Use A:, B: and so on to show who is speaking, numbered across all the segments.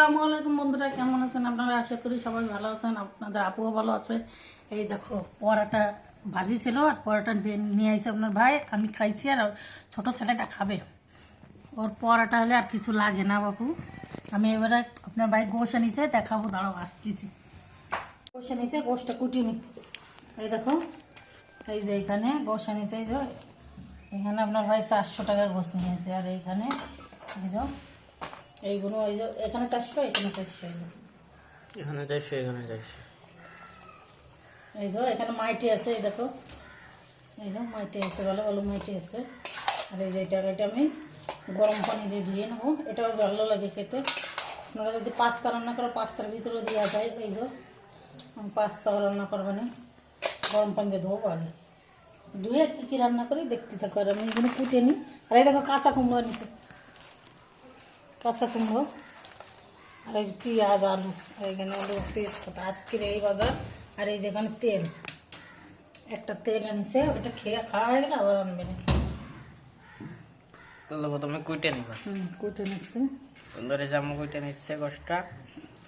A: আসসালামু আলাইকুম বন্ধুরা, কেমন আছেন আপনারা? আশা করি সবাই ভালো আছেন, আপনাদের আপুও ভালো আছে। এই দেখো পরোটা ভাজি ছিল আর পরোটা নিয়ে আইছে আপনার ভাই, আমি খাইছি আর ছোট ছেলেটা খাবে। ওর পরোটা হলে আর কিছু লাগে না বাবু। আমি এবারে আপনার ভাই গোশ নিচে দেখাবো, দাঁড়াও আসছি। গোশ নিচে, গোশটা কুটিনি। এই দেখো, এই যে এখানে গোশ নিচে, এই যে এখানে আপনার ভাই 400 টাকার গোশ নিয়েছে। আর এইখানে এই যে এইগুলো, এই যে এখানে 400, এখানে 400,
B: এখানে 400, এখানে 400।
A: এই যে এখানে মাইটি আছে, এই দেখো, এই যে মাইটি আছে, ভালো ভালো মাইটি আছে। আর এই যে এটা আমি গরম পানি দিয়ে ধুয়ে নেবো, এটাও ভালো লাগে খেতে। আপনারা যদি পাস্তা রান্না করো, পাস্তার ভিতরে দেওয়া যায়। এই যে আমি পাস্তা রান্না করবো না, গরম পানি দিয়ে ধোবো। আগে ধুয়ে কী কী রান্না করি দেখতে থাকো। আর আমি এখানে কুটে নিই। আর এই দেখো কাঁচা কুমড়ো নিচে, কাঁচা কুমড়ো, আর এই পেঁয়াজ, আলু, আর এখানে আলু, তেজপাতা, আজকের এই বাজার। আর এই যেখানে তেল, একটা তেল আনিছে, ওটা খাওয়া হয়ে গেলে আবার আনবে না।
B: তাহলে প্রথমে কুইটে নিবা।
A: কুটে নিচ্ছে
B: সুন্দরে জামা কুইটে নিচ্ছে গোশটা।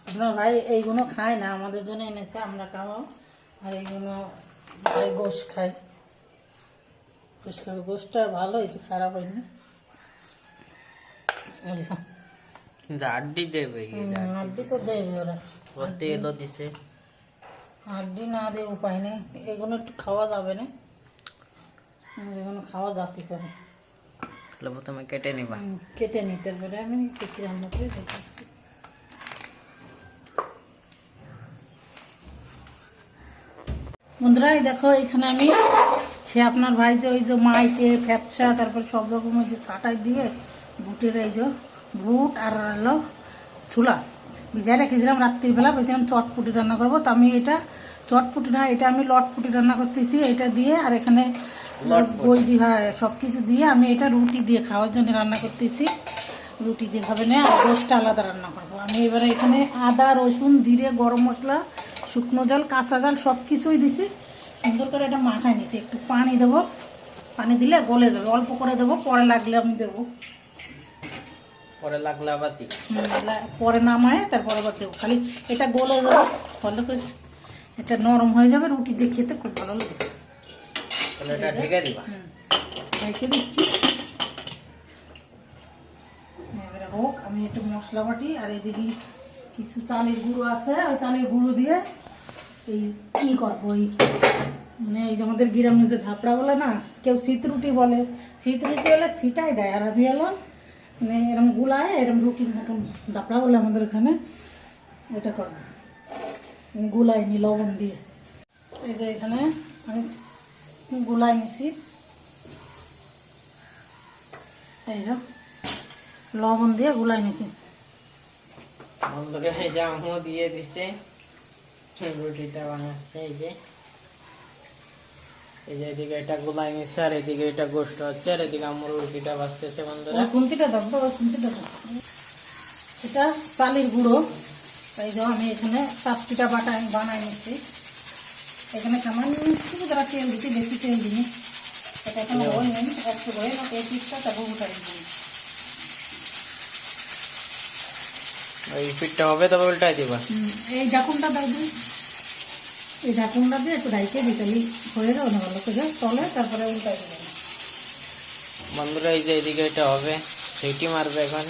A: আপনার ভাই এইগুলো খায় না, আমাদের জন্য এনেছে, আমরা খাওয়াও। আর এইগুলো ভাই গোশ খায়, গোশ খাবে। গোশটা ভালো হয়েছে, খারাপ হয়নি।
B: কিন্তু আড্ডি দেবে,
A: আড্ডি তো দেবে ওরা,
B: তেলও দিছে।
A: আড্ডি না দিয়ে উপায় নেই, এগুলো একটু খাওয়া যাবে না, এগুলো খাওয়া যাতে পারে।
B: তাহলে প্রথমে কেটে নিবা।
A: কেটে নিতে পারে। আমি কেটে রান্না করে দেখাচ্ছি। বন্ধুরা এই দেখো, এখানে আমি সে আপনার ভাই যে ওই যে মাইটে ফ্যাপসা, তারপর সব রকমের যে ছাটাই দিয়ে বুটের, এই যে বুট আর হলো ছোলা ভিজায় রেখেছিলাম রাত্রিবেলা, বলছিলাম চটপুটি রান্না করবো। তো আমি এটা চটপুটি না, এটা আমি লটপুটি রান্না করতেছি এটা দিয়ে। আর এখানে গোলজি, হ্যাঁ, সব কিছু দিয়ে আমি এটা রুটি দিয়ে খাওয়ার জন্য রান্না করতেছি। রুটি দিয়ে খাবে না, আর গোশটা আলাদা রান্না করবো আমি। এবারে এখানে আদা, রসুন, জিরে, গরম মশলা, শুকনো জল, কাঁচা জল সব কিছুই দিছি। সুন্দর করে এটা মাখাই নিছি। একটু পানি দেবো, পানি দিলে গলে যাবে, অল্প করে দেবো, পরে লাগলে আমি দেবো।
B: পরে লাগলে আবার দিই,
A: পরে নামায় তারপরে আবার দেবো। খালি এটা গলে যাবে, ভালো করে এটা নরম হয়ে যাবে, রুটি দিয়ে খেতে খুব ভালো লাগে।
B: তাহলে এটা ঢেকে দিবা।
A: ঢেকে দিচ্ছি। এবারে হোক, আমি একটু মশলা বাটি। আর এদিকে কিছু চালের গুঁড়ো আছে, ওই চালের গুঁড়ো দিয়ে এই কি করবো, ওই মানে এই যে আমাদের গ্রামে যে ধাপড়া বলে না, কেউ শীত রুটি বলে, শীত রুটি হলে সিটাই দেয়। আর আমি হলো মানে এরকম গুলায়, এরকম রুটির মতন ধাপড়া বলে আমাদের এখানে, এটা করবো গুলাই নি লবণ দিয়ে। এই যে এখানে আমি গুলাই নিছি, এই যে লবণ দিয়ে গুলাই নিছি।
B: বন্ধুরা এই যে আমিও দিয়ে দিছে, রুটিটা বানাচ্ছে। এই যে এদিকে এটা গোলাই নিচ্ছে, আর এদিকে এটা গোশত হচ্ছে, আর এদিকে আমার রুটিটা বাঁচতেছে। বন্ধুরা
A: খুন্তিটা দেখবো, খুন্তিটা এটা চালের গুঁড়ো। এই যে আমি এখানে 5টা বানাই নিচ্ছি। এখানে সামান্য তারা তেল দিচ্ছি, বেশি তেল দিই। এটা এখানে হয়ে নেই, একটু হয়ে না, এই পিসটা তারপর উঠাই দিই।
B: এই পিঠটা হবে, তবে উল্টাই দিবা।
A: এই ঢাকুনটা দাও দিই, এই ঢাকুনটা দিয়ে একটু ঢাইকে দিতেই হয়ে যাবে না, ভালো করে তলে, তারপরে উল্টাই দেবেন।
B: বন্ধুরা এই যে এদিকে এটা হবে, সেইটি মারবে এখন।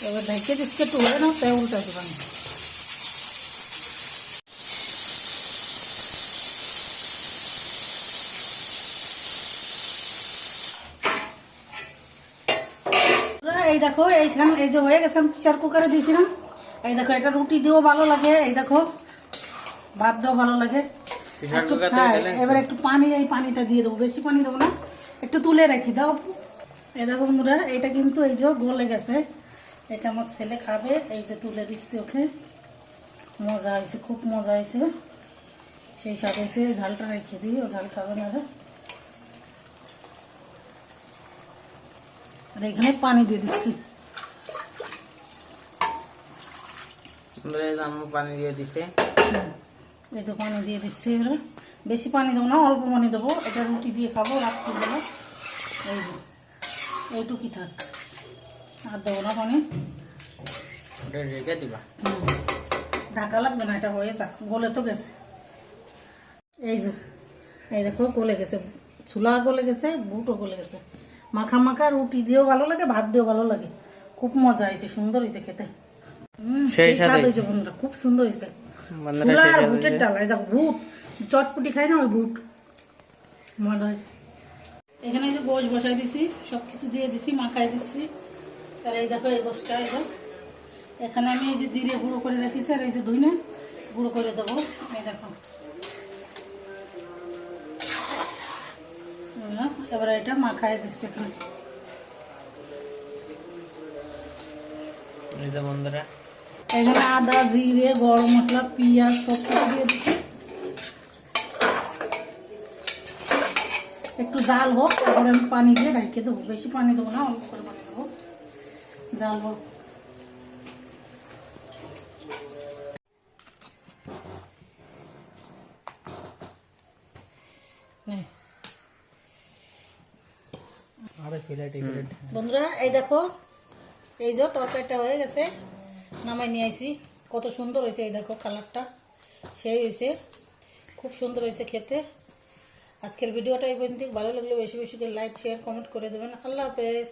A: এবার ঢাইকে দিচ্ছে, একটু হয়ে নাও, তাই উল্টাই দেবেন। এই দেখো এইখানে এই যে হয়ে গেছে, আমি প্রেসার কুকারে দিয়েছিলাম। এই দেখো, এটা রুটি দিয়েও ভালো লাগে, এই দেখো ভাত দিয়েও ভালো লাগে। এবার একটু পানি, এই পানিটা দিয়ে দেবো, বেশি পানি দেবো না, একটু তুলে রেখে দাও। এই দেখো বন্ধুরা, এটা কিন্তু এই যে গলে গেছে, এটা আমার ছেলে খাবে। এই যে তুলে দিচ্ছি ওকে, মজা হয়েছে, খুব মজা হয়েছে, সেই স্বাদ হয়েছে। ঝালটা রেখে দিই, ও ঝাল খাবে না। আর এখানে পানি দিয়ে দিচ্ছি,
B: পানি দিয়ে দিছে।
A: এই তো পানি দিয়ে দিচ্ছি। এবারে বেশি পানি দেবো না, অল্প পানি দেবো। এটা রুটি দিয়ে খাবো রাত্রিবেলা। এই যে এইটুকুই থাক, আর দেবো না পানি।
B: ওটা রেখে দিবা।
A: ঢাকা লাগবে না, এটা হয়ে যাক, গলে তো গেছে। এই যে এই দেখো গলে গেছে, ছোলা গলে গেছে, বুটও গলে গেছে। মাখা মাখা রুটি দিয়েও ভালো লাগে, ভাত দিয়েও ভালো লাগে। খুব মজা হয়েছে, সুন্দর হয়েছে খেতে।
B: সেই
A: স্বাদ
B: স্বাদ
A: হয়েছে বন্ধুরা, খুব সুন্দর হয়েছে।
B: বন্ধুরা
A: ছোলা
B: সেই
A: আর
B: স্বাদ
A: বুটের
B: হয়েছে।
A: ডাল, এই দেখো বুট চটপটি খাই না, ওই বুট মজা হয়েছে। এখানে এই যে গোশ বসাই দিছি, সব কিছু দিয়ে দিছি, মাখাই দিচ্ছি। আর এই দেখো এই গোশটা, এই দেখো এখানে আমি এই যে জিরে গুঁড়ো করে রেখেছি, আর এই যে ধুইনা গুঁড়ো করে দেবো। এই দেখো এবার এটা মাখাই দিচ্ছি এখানে।
B: এই যে বন্ধুরা
A: এখানে আদা, জিরে, গরম মশলা, পেঁয়াজ সব কিছু দিয়ে দিচ্ছি। একটু জাল হোক, তারপরে আমি পানি দিয়ে ঢাকিয়ে দেবো। বেশি পানি দেবো না, অল্প করে পানি দেবো, জাল হোক। নে। বন্ধুরা এই দেখো, এই যে তরকারিটা হয়ে গেছে, নামাই নিয়ে আইছি। কত সুন্দর হয়েছে, এই দেখো কালারটা সেই হয়েছে, খুব সুন্দর হয়েছে খেতে। আজকের ভিডিওটা এই পর্যন্ত। ভালো লাগলে বেশি বেশি করে লাইক, শেয়ার, কমেন্ট করে দেবেন। আল্লাহ হাফেজ।